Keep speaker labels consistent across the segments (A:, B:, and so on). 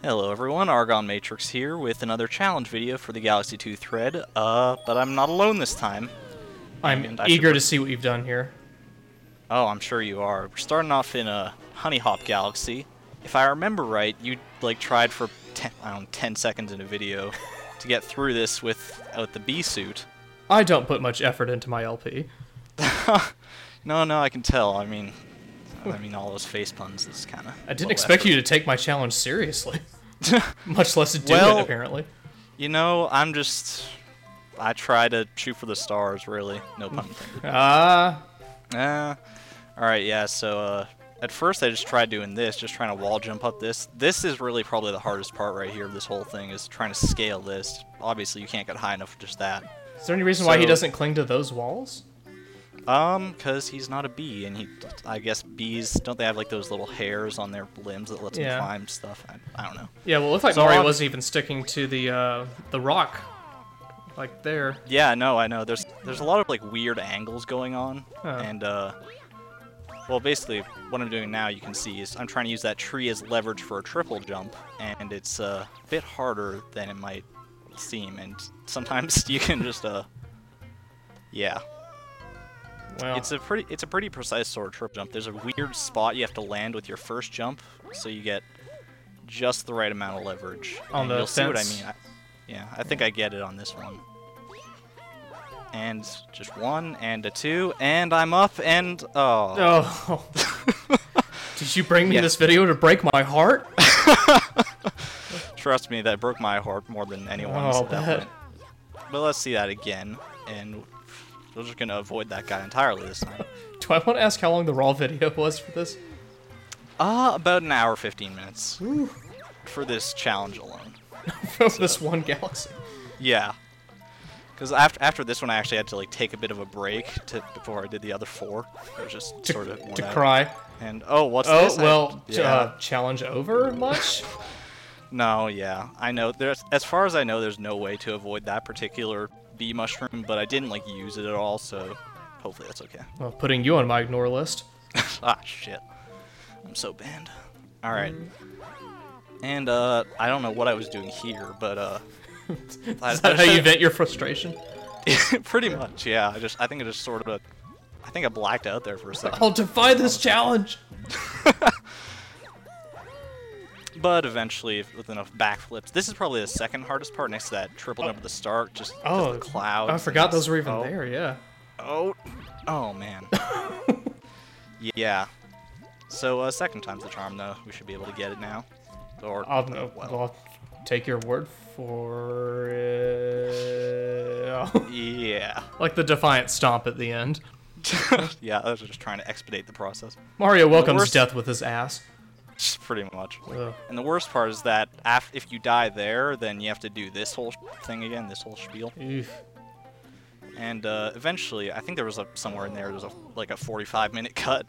A: Hello everyone, Argon Matrix here with another challenge video for the Galaxy 2 thread, but I'm not alone this time.
B: I'm eager to see what you've done here.
A: Oh, I'm sure you are. We're starting off in a Honey Hop Galaxy. If I remember right, you tried for 10 seconds in a video to get through this without the bee suit.
B: I don't put much effort into my LP.
A: No, I can tell. I mean all those face puns is kind of...
B: I didn't expect you to take my challenge seriously. Much less to do it, apparently.
A: You know, I try to shoot for the stars, really. No pun intended. Alright, yeah, so, at first I just tried doing this, just trying to wall jump up this. This is really probably the hardest part right here of this whole thing, is trying to scale this. Obviously, you can't get high enough for just that.
B: Is there any reason why he doesn't cling to those walls?
A: Because he's not a bee, and I guess bees, don't they have, like, those little hairs on their limbs that lets them climb stuff? I don't know.
B: Yeah, well, it looked like Mario wasn't even sticking to the rock, like there.
A: Yeah, no, I know. There's a lot of, like, weird angles going on, and, well, basically, what I'm doing now, you can see, is I'm trying to use that tree as leverage for a triple jump, and it's a bit harder than it might seem, and sometimes you can just, yeah.
B: Well,
A: It's a pretty precise sort of triple jump. There's a weird spot you have to land with your first jump, so you get just the right amount of leverage.
B: On the
A: you'll see what I
B: fence?
A: mean. Yeah, I think I get it on this one. And just one, and a two, and I'm up, and
B: oh. Did you bring me this video to break my heart?
A: Trust me, that broke my heart more than anyone's at that point. But let's see that again, and we're just gonna avoid that guy entirely this time.
B: Do I want to ask how long the raw video was for this?
A: About an hour, 15 minutes. Ooh. For this challenge alone.
B: For this one galaxy.
A: Yeah. Because after this one, I actually had to, like, take a bit of a break before I did the other four. It was just sort of...
B: To cry.
A: And, what's this?
B: Oh, well, challenge over much?
A: No, yeah. I know. As far as I know, there's no way to avoid that particular bee mushroom, but I didn't, like, use it at all, so hopefully that's okay.
B: Well, putting you on my ignore list.
A: Ah, shit. I'm so banned. Alright. And, I don't know what I was doing here, but,
B: Is that how you vent your frustration?
A: Pretty much, yeah. I think I blacked out there for a second.
B: I'll defy this challenge!
A: But eventually, with enough backflips, this is probably the second hardest part next to that triple jump at the start, just the clouds.
B: I forgot those were even there, yeah.
A: Oh man. Yeah. So, second time's the charm, though. We should be able to get it now. Or,
B: I'll take your word for it.
A: Yeah.
B: Like the defiant stomp at the end.
A: Yeah, I was just trying to expedite the process.
B: Mario welcomes death with his ass.
A: Pretty much.
B: Ugh.
A: And the worst part is that if you die there, then you have to do this whole thing again, this whole spiel.
B: Oof.
A: And eventually, I think there was somewhere in there, there's like a 45-minute cut,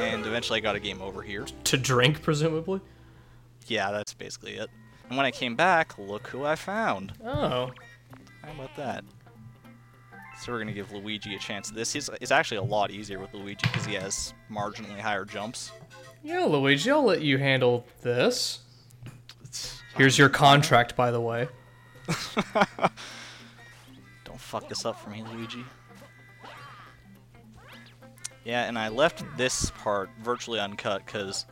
A: and eventually I got a game over here.
B: To drink, presumably?
A: Yeah, that's basically it. And when I came back, look who I found.
B: Oh.
A: How about that? So we're going to give Luigi a chance. This is actually a lot easier with Luigi because he has marginally higher jumps.
B: Yeah, Luigi, I'll let you handle this. Here's your contract, by the way.
A: Don't fuck this up for me, Luigi. Yeah, and I left this part virtually uncut because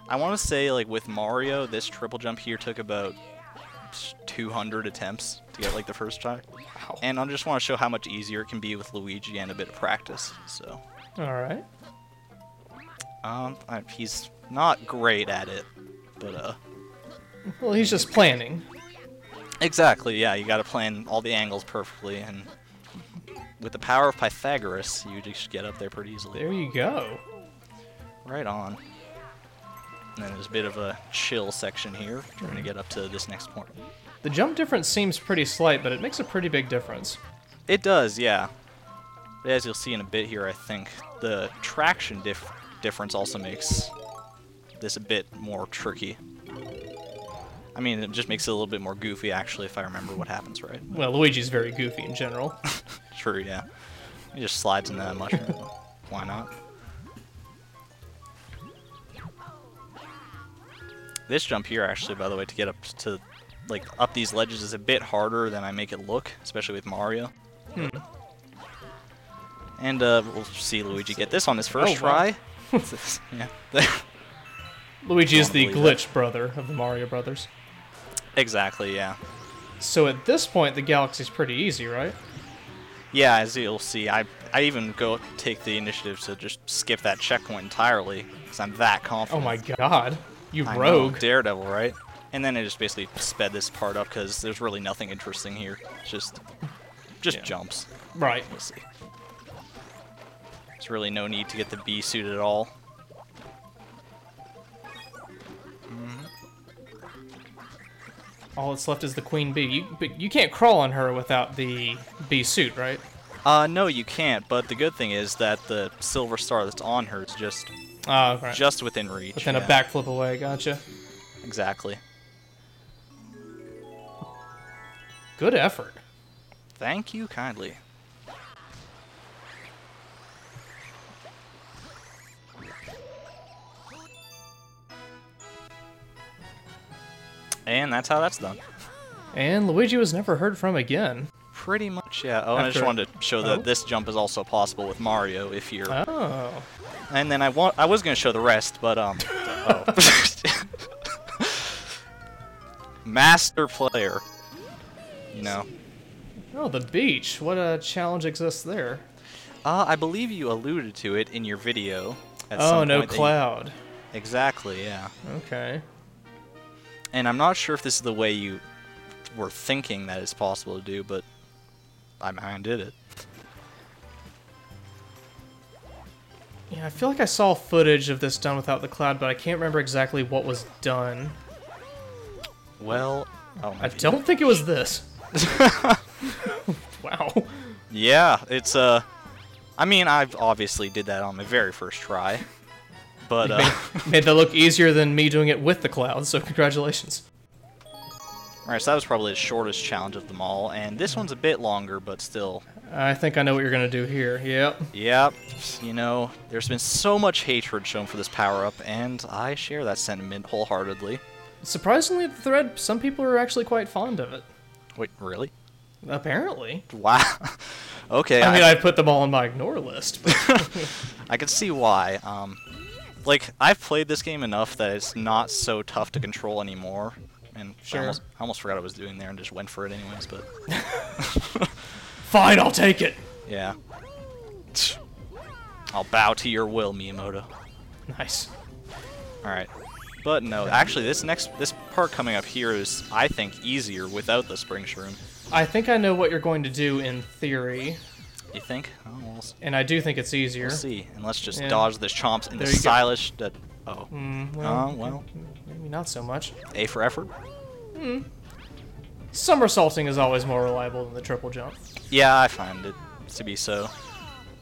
A: I want to say, like, with Mario, this triple jump here took about 200 attempts to get, like, the first try.
B: Wow.
A: And I just want to show how much easier it can be with Luigi and a bit of practice, so...
B: Alright.
A: He's not great at it, but,
B: Well, he's just planning.
A: Exactly, yeah, you gotta plan all the angles perfectly, and with the power of Pythagoras, you just get up there pretty easily.
B: There you go.
A: Right on. And then there's a bit of a chill section here, trying to get up to this next point.
B: The jump difference seems pretty slight, but it makes a pretty big difference.
A: It does, yeah. But as you'll see in a bit here, I think, the traction difference also makes this a bit more tricky. I mean, it just makes it a little bit more goofy, actually, if I remember what happens right.
B: Well, Luigi's very goofy in general.
A: True, yeah. He just slides into that mushroom. Why not? This jump here, actually, by the way, to get up to, like, up these ledges is a bit harder than I make it look, especially with Mario. And we'll see Luigi get this on his first try. Yeah.
B: Luigi is the glitch brother of the Mario Brothers.
A: Exactly, yeah.
B: So at this point, the galaxy's pretty easy, right?
A: Yeah, as you'll see, I even go take the initiative to just skip that checkpoint entirely, because I'm that confident.
B: Oh my god. You
A: I
B: rogue.
A: know, Daredevil, right? And then I just basically sped this part up, because there's really nothing interesting here. It's just jumps.
B: Right.
A: We'll see. There's really no need to get the B suit at all.
B: All that's left is the Queen Bee. But you can't crawl on her without the bee suit, right?
A: No, you can't. But the good thing is that the silver star that's on her is just
B: Right.
A: just within reach.
B: Within a backflip away. Gotcha.
A: Exactly.
B: Good effort.
A: Thank you kindly. And that's how that's done.
B: And Luigi was never heard from again.
A: Pretty much, yeah. Oh, and I just wanted to show that this jump is also possible with Mario if you're...
B: Oh.
A: And then I was going to show the rest, but, Master player. You know.
B: Oh, the beach. What a challenge exists there.
A: I believe you alluded to it in your video. At
B: Oh,
A: some
B: no
A: point
B: cloud.
A: Exactly, yeah.
B: Okay.
A: And I'm not sure if this is the way you were thinking that it's possible to do, but I did it.
B: Yeah, I feel like I saw footage of this done without the cloud, but I can't remember exactly what was done.
A: Well,
B: I don't think it was this. Wow.
A: Yeah, it's I mean, I've obviously did that on my very first try, but
B: made that look easier than me doing it with the cloud. So congratulations.
A: Alright, so that was probably the shortest challenge of them all, and this one's a bit longer, but still.
B: I think I know what you're gonna do here. Yep.
A: Yep. You know, there's been so much hatred shown for this power-up, and I share that sentiment wholeheartedly.
B: Surprisingly, the thread, some people are actually quite fond of it.
A: Wait, really?
B: Apparently.
A: Wow. Okay.
B: I mean, I put them all on my ignore list.
A: I can see why. Like, I've played this game enough that it's not so tough to control anymore. And
B: sure.
A: I almost forgot I was doing there and just went for it anyways, but...
B: Fine, I'll take it!
A: Yeah. I'll bow to your will, Miyamoto.
B: Nice.
A: Alright. But no, actually, this part coming up here is, I think, easier without the spring shroom.
B: I think I know what you're going to do in theory.
A: You think? Oh, well,
B: and I do think it's easier.
A: We'll see. And let's just dodge this chomps in the
B: There you go.
A: stylish...
B: Well, maybe not so much.
A: A for effort?
B: Somersaulting is always more reliable than the triple jump.
A: Yeah, I find it to be so.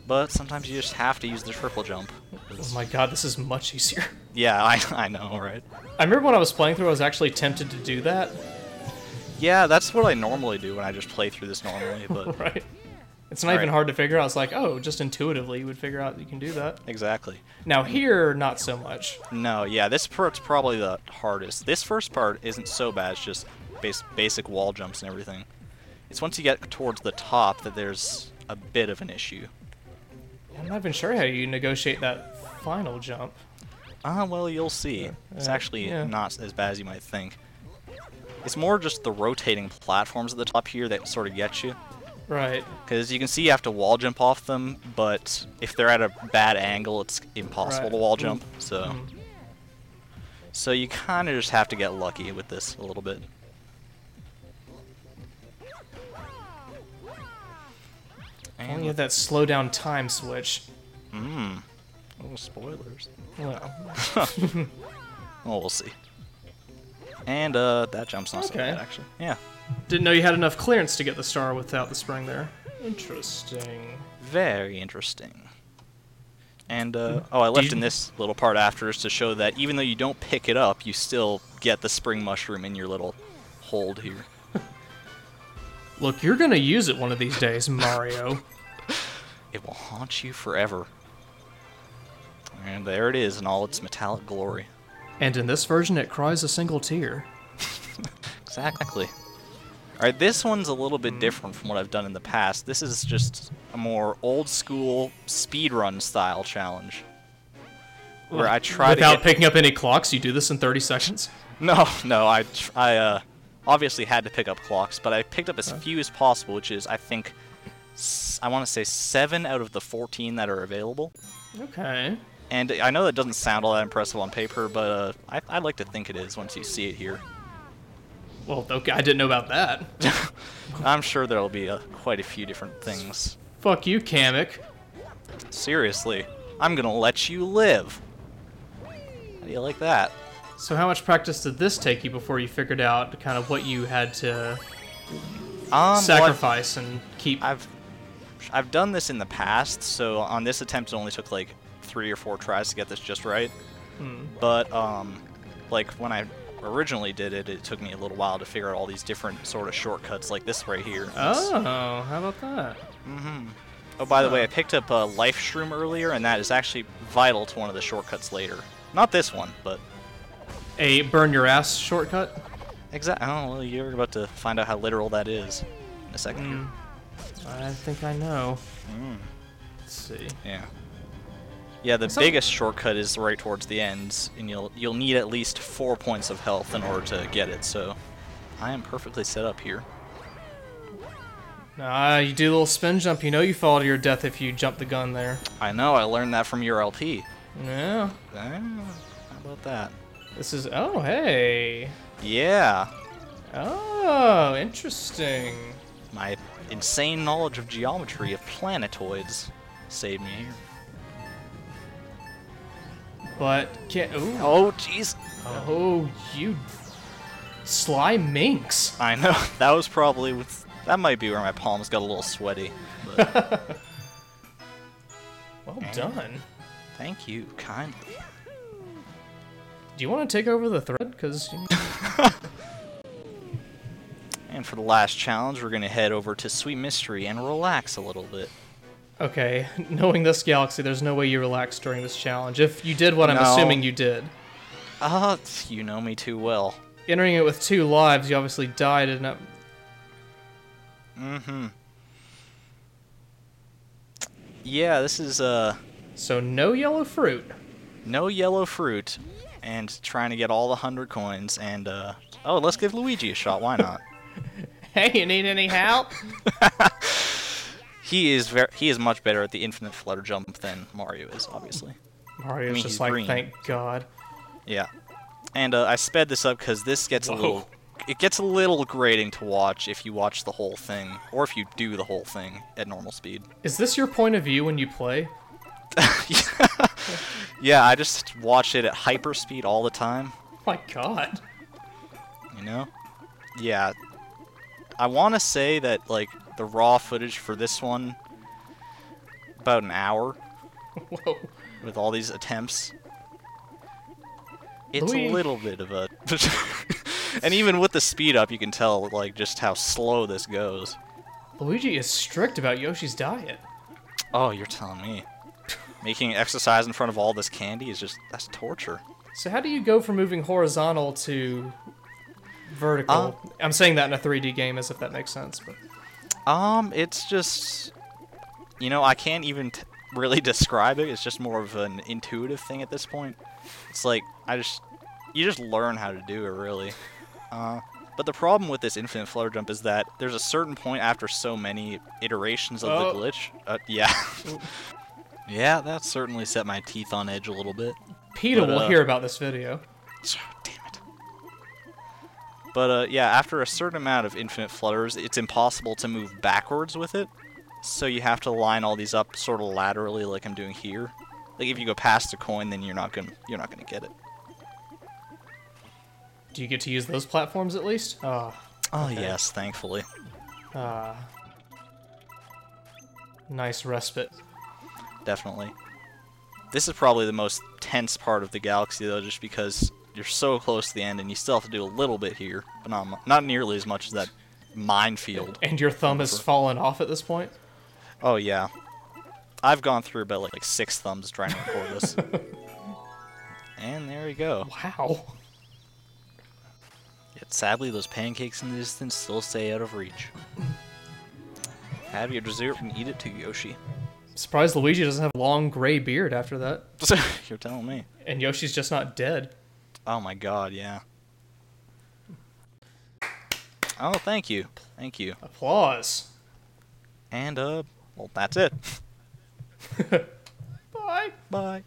A: But sometimes you just have to use the triple jump.
B: Oh my god, this is much easier.
A: Yeah, I know, right?
B: I remember when I was playing through, I was actually tempted to do that.
A: Yeah, that's what I normally do when I just play through this normally, but...
B: Right. It's not even hard to figure out. It's like, oh, just intuitively you would figure out you can do that.
A: Exactly.
B: Now here, not so much.
A: No, yeah, this part's probably the hardest. This first part isn't so bad, it's just basic wall jumps and everything. It's once you get towards the top that there's a bit of an issue.
B: I'm not even sure how you negotiate that final jump.
A: Well, you'll see. It's actually not as bad as you might think. It's more just the rotating platforms at the top here that sort of get you.
B: Right.
A: Because you can see you have to wall jump off them, but if they're at a bad angle, it's impossible to wall jump. So you kind of just have to get lucky with this a little bit.
B: And you have that slow down time switch.
A: Oh, spoilers.
B: Well.
A: Well, we'll see. And that jump's not so bad, actually. Yeah.
B: Didn't know you had enough clearance to get the star without the spring there. Interesting.
A: Very interesting. And, I left in this little part after to show that even though you don't pick it up, you still get the spring mushroom in your little hold here.
B: Look, you're gonna use it one of these days, Mario.
A: It will haunt you forever. And there it is in all its metallic glory.
B: And in this version, it cries a single tear.
A: Exactly. Alright, this one's a little bit different from what I've done in the past. This is just a more old-school speedrun style challenge. Where I try
B: Without picking up any clocks, you do this in 30 seconds?
A: No, I obviously had to pick up clocks, but I picked up as few as possible, which is, I think, I want to say 7 out of the 14 that are available.
B: Okay.
A: And I know that doesn't sound all that impressive on paper, but I'd like to think it is once you see it here.
B: Well, okay, I didn't know about that.
A: I'm sure there'll be quite a few different things.
B: Fuck you, Kamek.
A: Seriously, I'm gonna let you live. How do you like that?
B: So how much practice did this take you before you figured out kind of what you had to sacrifice and keep?
A: I've done this in the past, so on this attempt it only took like 3 or 4 tries to get this just right. But like when I originally did it, it took me a little while to figure out all these different sort of shortcuts, like this right here.
B: Oh, how about that?
A: Oh, by the way, I picked up a life shroom earlier, and that is actually vital to one of the shortcuts later. Not this one, but
B: a burn your ass shortcut?
A: Exactly. Oh, well, you're about to find out how literal that is in a second here.
B: I think I know. Let's see.
A: Yeah, the biggest shortcut is right towards the end, and you'll need at least 4 points of health in order to get it, so I am perfectly set up here.
B: You do a little spin jump, you know you fall to your death if you jump the gun there.
A: I know, I learned that from your LP.
B: Yeah.
A: How about that?
B: This is, oh, hey.
A: Yeah.
B: Oh, interesting.
A: My insane knowledge of geometry of planetoids saved me here.
B: But can't. Ooh.
A: Oh, jeez.
B: Oh, you sly minx.
A: I know. That was probably that might be where my palms got a little sweaty. But.
B: Well done.
A: Thank you kindly.
B: Do you want to take over the thread? Because.
A: And for the last challenge, we're gonna head over to Sweet Mystery and relax a little bit.
B: Okay, knowing this galaxy, there's no way you relaxed during this challenge. If you did what I'm assuming you did.
A: You know me too well.
B: Entering it with 2 lives, you obviously died in it.
A: Yeah, this is,
B: So no yellow fruit.
A: No yellow fruit, and trying to get all the 100 coins, and, oh, let's give Luigi a shot, why not?
B: Hey, you need any help?
A: He is much better at the infinite flutter jump than Mario is, obviously.
B: Mario's just like, green. Thank God.
A: Yeah. And I sped this up because this gets it gets a little grating to watch if you watch the whole thing, or if you do the whole thing at normal speed.
B: Is this your point of view when you play?
A: Yeah, I just watch it at hyper speed all the time.
B: Oh my God.
A: You know? Yeah. I want to say that, like, the raw footage for this one, about an hour.
B: Whoa.
A: With all these attempts. It's a little bit of a... And even with the speed up, you can tell, like, just how slow this goes.
B: Luigi is strict about Yoshi's diet.
A: Oh, you're telling me. Making exercise in front of all this candy is just... that's torture.
B: So how do you go from moving horizontal to vertical? I'm saying that in a 3D game as if that makes sense, but...
A: It's just... You know, I can't even really describe it. It's just more of an intuitive thing at this point. It's like, you just learn how to do it, really. But the problem with this infinite flutter jump is that there's a certain point after so many iterations of the glitch. Yeah. Yeah, that certainly set my teeth on edge a little bit.
B: PETA will hear about this video.
A: Damn it. But, yeah, after a certain amount of infinite flutters, it's impossible to move backwards with it. So you have to line all these up sort of laterally like I'm doing here. Like, if you go past a coin, then you're not gonna get it.
B: Do you get to use those platforms at least?
A: Oh, okay. Yes, thankfully.
B: Nice respite.
A: Definitely. This is probably the most tense part of the galaxy, though, just because you're so close to the end, and you still have to do a little bit here, but not nearly as much as that minefield.
B: And your thumb has fallen off at this point?
A: Oh, yeah. I've gone through about, like 6 thumbs trying to record this. And there we go.
B: Wow.
A: Yet sadly, those pancakes in the distance still stay out of reach. Have your dessert and eat it too, Yoshi.
B: Surprised Luigi doesn't have a long gray beard after that.
A: You're telling me.
B: And Yoshi's just not dead.
A: Oh my god, yeah. Oh, thank you. Thank you.
B: Applause.
A: And, well, that's it.
B: Bye.
A: Bye.